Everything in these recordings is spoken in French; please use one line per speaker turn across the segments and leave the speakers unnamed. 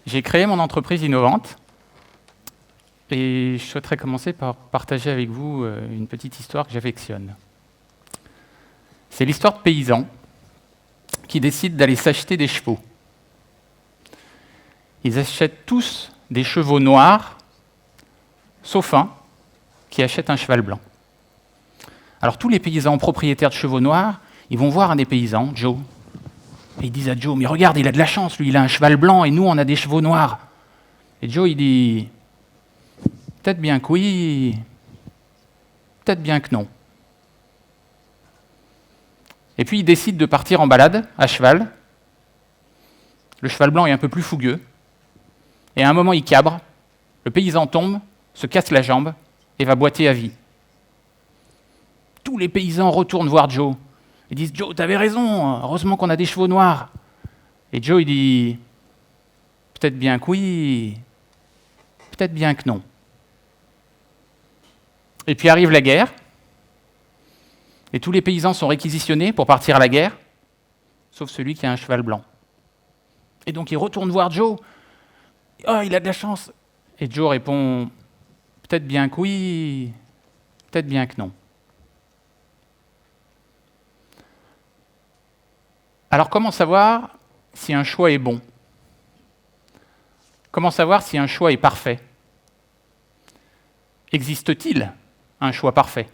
J'ai créé mon entreprise innovante et je souhaiterais commencer par partager avec vous une petite histoire que j'affectionne. C'est l'histoire de paysans qui décident d'aller s'acheter des chevaux. Ils achètent tous des chevaux noirs, sauf un qui achète un cheval blanc. Alors tous les paysans propriétaires de chevaux noirs, ils vont voir un des paysans, Joe, et ils disent à Joe, mais regarde, il a de la chance, lui il a un cheval blanc et nous on a des chevaux noirs. Et Joe il dit, peut-être bien que oui, peut-être bien que non. Et puis il décide de partir en balade à cheval. Le cheval blanc est un peu plus fougueux. Et à un moment il cabre, le paysan tombe, se casse la jambe et va boiter à vie. Tous les paysans retournent voir Joe. Ils disent « Joe, t'avais raison, heureusement qu'on a des chevaux noirs. » Et Joe, il dit « Peut-être bien que oui, peut-être bien que non. » Et puis arrive la guerre, et tous les paysans sont réquisitionnés pour partir à la guerre, sauf celui qui a un cheval blanc. Et donc ils retournent voir Joe. « Oh, il a de la chance !» Et Joe répond « Peut-être bien que oui, peut-être bien que non. » Alors comment savoir si un choix est bon? Comment savoir si un choix est parfait? Existe-t-il un choix parfait?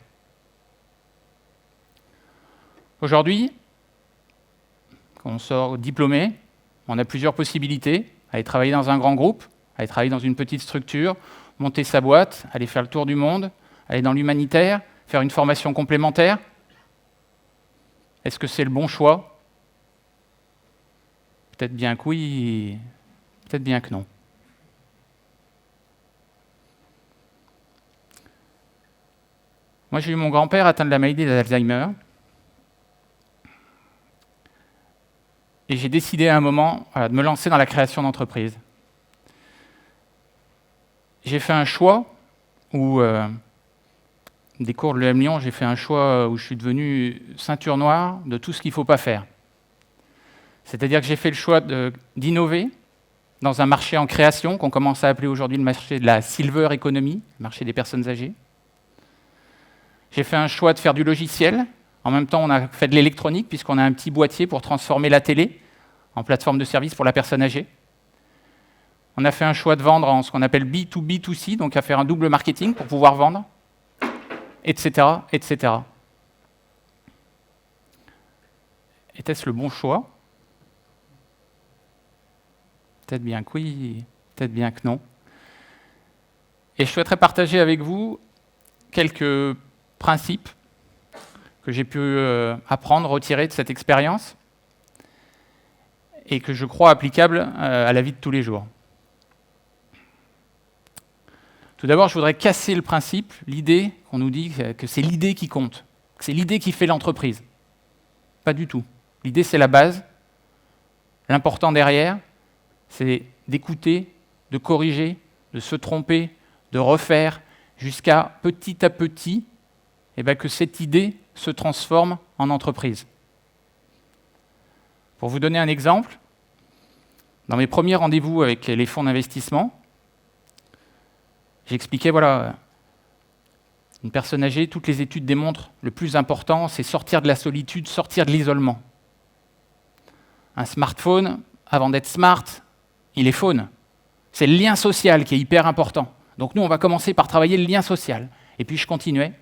Aujourd'hui, quand on sort diplômé, on a plusieurs possibilités. Aller travailler dans un grand groupe, aller travailler dans une petite structure, monter sa boîte, aller faire le tour du monde, aller dans l'humanitaire, faire une formation complémentaire. Est-ce que c'est le bon choix? Peut-être bien que oui, peut-être bien que non. Moi, j'ai eu mon grand-père atteint de la maladie d'Alzheimer. Et j'ai décidé à un moment de me lancer dans la création d'entreprise. J'ai fait un choix où, des cours de l'EM Lyon, j'ai fait un choix où je suis devenu ceinture noire de tout ce qu'il ne faut pas faire. C'est-à-dire que j'ai fait le choix d'innover dans un marché en création, qu'on commence à appeler aujourd'hui le marché de la silver economy, le marché des personnes âgées. J'ai fait un choix de faire du logiciel. En même temps, on a fait de l'électronique, puisqu'on a un petit boîtier pour transformer la télé en plateforme de service pour la personne âgée. On a fait un choix de vendre en ce qu'on appelle B2B2C, donc à faire un double marketing pour pouvoir vendre, etc., etc. Était-ce le bon choix? Peut-être bien que oui, peut-être bien que non. Et je souhaiterais partager avec vous quelques principes que j'ai pu apprendre, retirer de cette expérience, et que je crois applicables à la vie de tous les jours. Tout d'abord, je voudrais casser le principe, l'idée qu'on nous dit que c'est l'idée qui compte, que c'est l'idée qui fait l'entreprise. Pas du tout. L'idée, c'est la base. L'important derrière, c'est d'écouter, de corriger, de se tromper, de refaire, jusqu'à petit à petit, que cette idée se transforme en entreprise. Pour vous donner un exemple, dans mes premiers rendez-vous avec les fonds d'investissement, j'expliquais, voilà, une personne âgée, toutes les études démontrent, le plus important, c'est sortir de la solitude, sortir de l'isolement. Un smartphone, avant d'être smart, il est phone. C'est le lien social qui est hyper important. Donc nous, on va commencer par travailler le lien social. Et puis je continuais.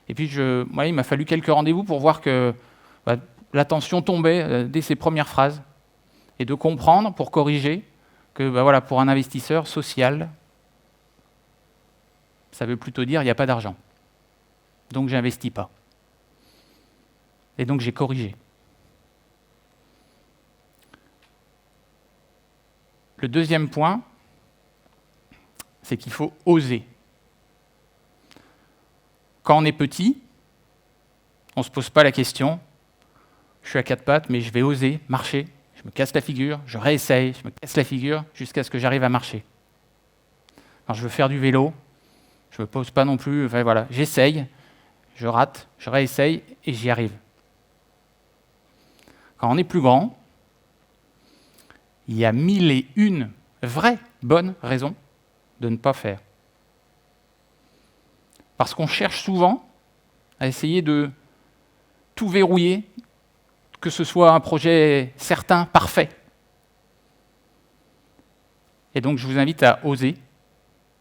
Et puis il m'a fallu quelques rendez-vous pour voir que la tension tombait dès ses premières phrases. Et de comprendre, pour corriger, que pour un investisseur social, ça veut plutôt dire il n'y a pas d'argent. Donc j'investis pas. Et donc j'ai corrigé. Le deuxième point, c'est qu'il faut oser. Quand on est petit, on ne se pose pas la question, je suis à quatre pattes, mais je vais oser marcher, je me casse la figure, je réessaye, je me casse la figure jusqu'à ce que j'arrive à marcher. Alors je veux faire du vélo, je ne me pose pas non plus, j'essaye, je rate, je réessaye et j'y arrive. Quand on est plus grand, il y a 1001 vraies bonnes raisons de ne pas faire. Parce qu'on cherche souvent à essayer de tout verrouiller, que ce soit un projet certain, parfait. Et donc je vous invite à oser,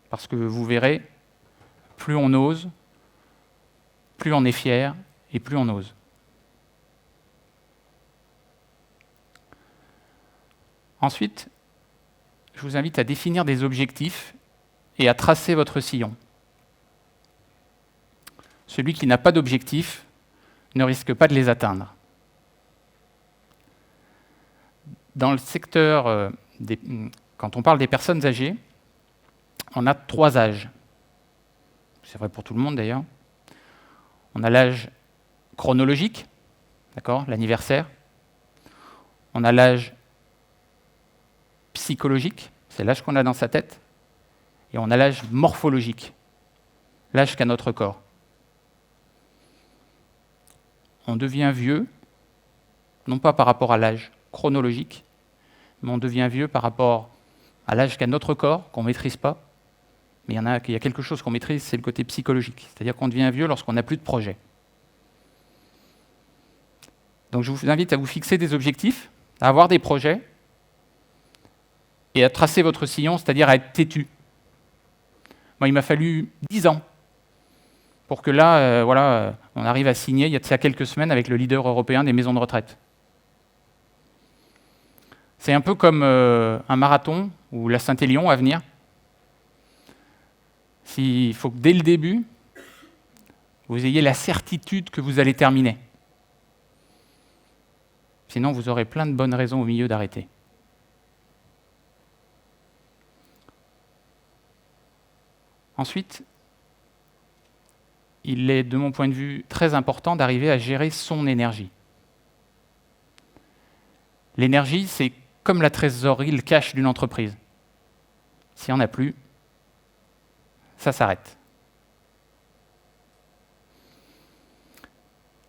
parce que vous verrez, plus on ose, plus on est fier et plus on ose. Ensuite, je vous invite à définir des objectifs et à tracer votre sillon. Celui qui n'a pas d'objectif ne risque pas de les atteindre. Dans le secteur, quand on parle des personnes âgées, on a 3 âges. C'est vrai pour tout le monde d'ailleurs. On a l'âge chronologique, d'accord, l'anniversaire. On a l'âge psychologique, c'est l'âge qu'on a dans sa tête. Et on a l'âge morphologique, l'âge qu'a notre corps. On devient vieux, non pas par rapport à l'âge chronologique, mais on devient vieux par rapport à l'âge qu'a notre corps, qu'on ne maîtrise pas. Mais il y a quelque chose qu'on maîtrise, c'est le côté psychologique. C'est-à-dire qu'on devient vieux lorsqu'on n'a plus de projet. Donc je vous invite à vous fixer des objectifs, à avoir des projets, et à tracer votre sillon, c'est-à-dire à être têtu. Moi, il m'a fallu 10 ans pour que là, on arrive à signer, il y a de ça quelques semaines, avec le leader européen des maisons de retraite. C'est un peu comme un marathon ou la Saint-Élion à venir. Il faut que dès le début, vous ayez la certitude que vous allez terminer. Sinon, vous aurez plein de bonnes raisons au milieu d'arrêter. Ensuite, il est, de mon point de vue, très important d'arriver à gérer son énergie. L'énergie, c'est comme la trésorerie, le cash d'une entreprise. S'il n'y en a plus, ça s'arrête.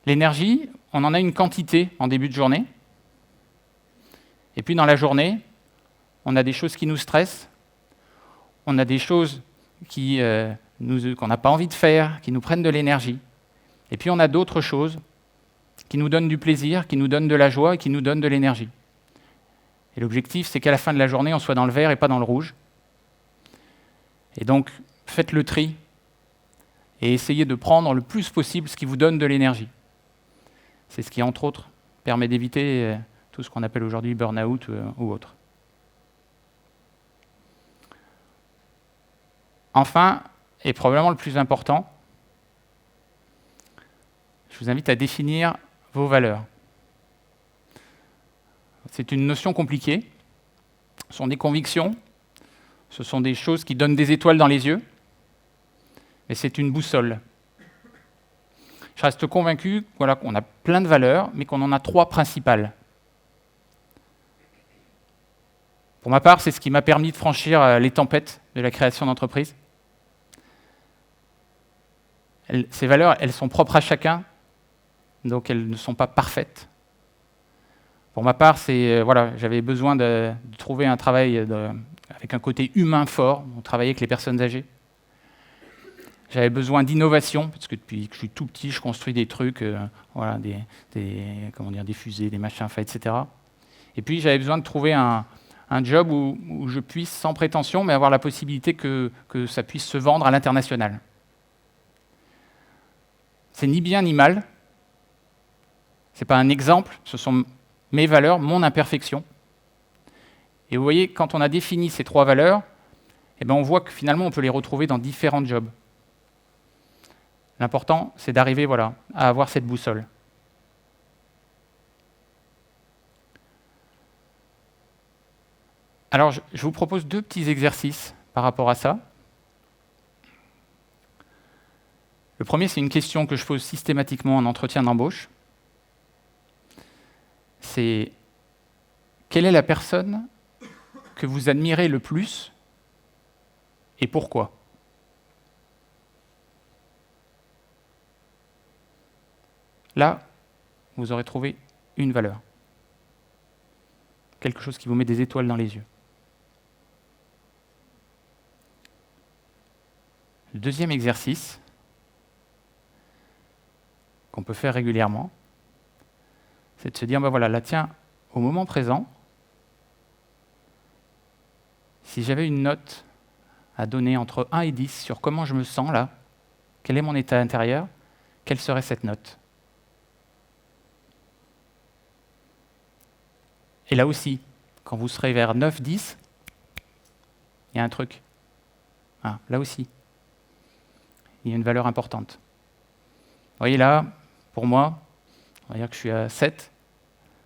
L'énergie, on en a une quantité en début de journée. Et puis dans la journée, on a des choses qui nous stressent, on a des choses qu'on n'a pas envie de faire, qui nous prennent de l'énergie. Et puis on a d'autres choses qui nous donnent du plaisir, qui nous donnent de la joie et qui nous donnent de l'énergie. Et l'objectif, c'est qu'à la fin de la journée, on soit dans le vert et pas dans le rouge. Et donc, faites le tri et essayez de prendre le plus possible ce qui vous donne de l'énergie. C'est ce qui, entre autres, permet d'éviter tout ce qu'on appelle aujourd'hui burn-out ou autre. Enfin, et probablement le plus important, je vous invite à définir vos valeurs. C'est une notion compliquée. Ce sont des convictions, ce sont des choses qui donnent des étoiles dans les yeux, mais c'est une boussole. Je reste convaincu qu'on a plein de valeurs, mais qu'on en a 3 principales. Pour ma part, c'est ce qui m'a permis de franchir les tempêtes de la création d'entreprise. Ces valeurs, elles sont propres à chacun, donc elles ne sont pas parfaites. Pour ma part, j'avais besoin de trouver un travail avec un côté humain fort, on travaillait avec les personnes âgées. J'avais besoin d'innovation, parce que depuis que je suis tout petit, je construis des trucs, des fusées, des machins, etc. Et puis j'avais besoin de trouver un job où je puisse, sans prétention, mais avoir la possibilité que ça puisse se vendre à l'international. C'est ni bien ni mal. Ce n'est pas un exemple, ce sont mes valeurs, mon imperfection. Et vous voyez, quand on a défini ces 3 valeurs, on voit que finalement on peut les retrouver dans différents jobs. L'important, c'est d'arriver à avoir cette boussole. Alors, je vous propose 2 petits exercices par rapport à ça. Le premier, c'est une question que je pose systématiquement en entretien d'embauche. C'est quelle est la personne que vous admirez le plus et pourquoi ? Là, vous aurez trouvé une valeur. quelque chose qui vous met des étoiles dans les yeux. Le deuxième exercice qu'on peut faire régulièrement, c'est de se dire, ben voilà, là tiens, au moment présent, si j'avais une note à donner entre 1 et 10 sur comment je me sens là, quel est mon état intérieur, quelle serait cette note? Et là aussi, quand vous serez vers 9-10, il y a un truc. Ah, là aussi, il y a une valeur importante. Vous voyez là, pour moi, on va dire que je suis à 7.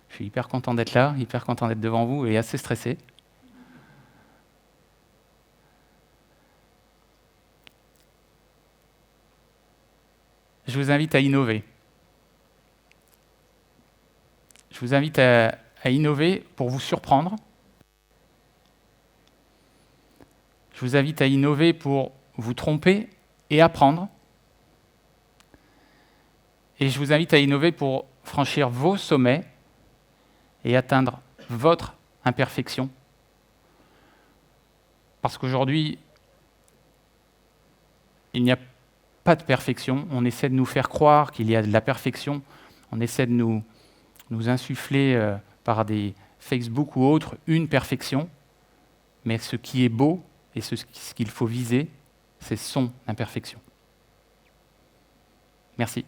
Je suis hyper content d'être là, hyper content d'être devant vous et assez stressé. Je vous invite à innover. Je vous invite à innover pour vous surprendre. Je vous invite à innover pour vous tromper et apprendre. Et je vous invite à innover pour franchir vos sommets et atteindre votre imperfection. Parce qu'aujourd'hui, il n'y a pas de perfection. On essaie de nous faire croire qu'il y a de la perfection. On essaie de nous insuffler par des Facebook ou autres une perfection. Mais ce qui est beau et ce qu'il faut viser, c'est son imperfection. Merci.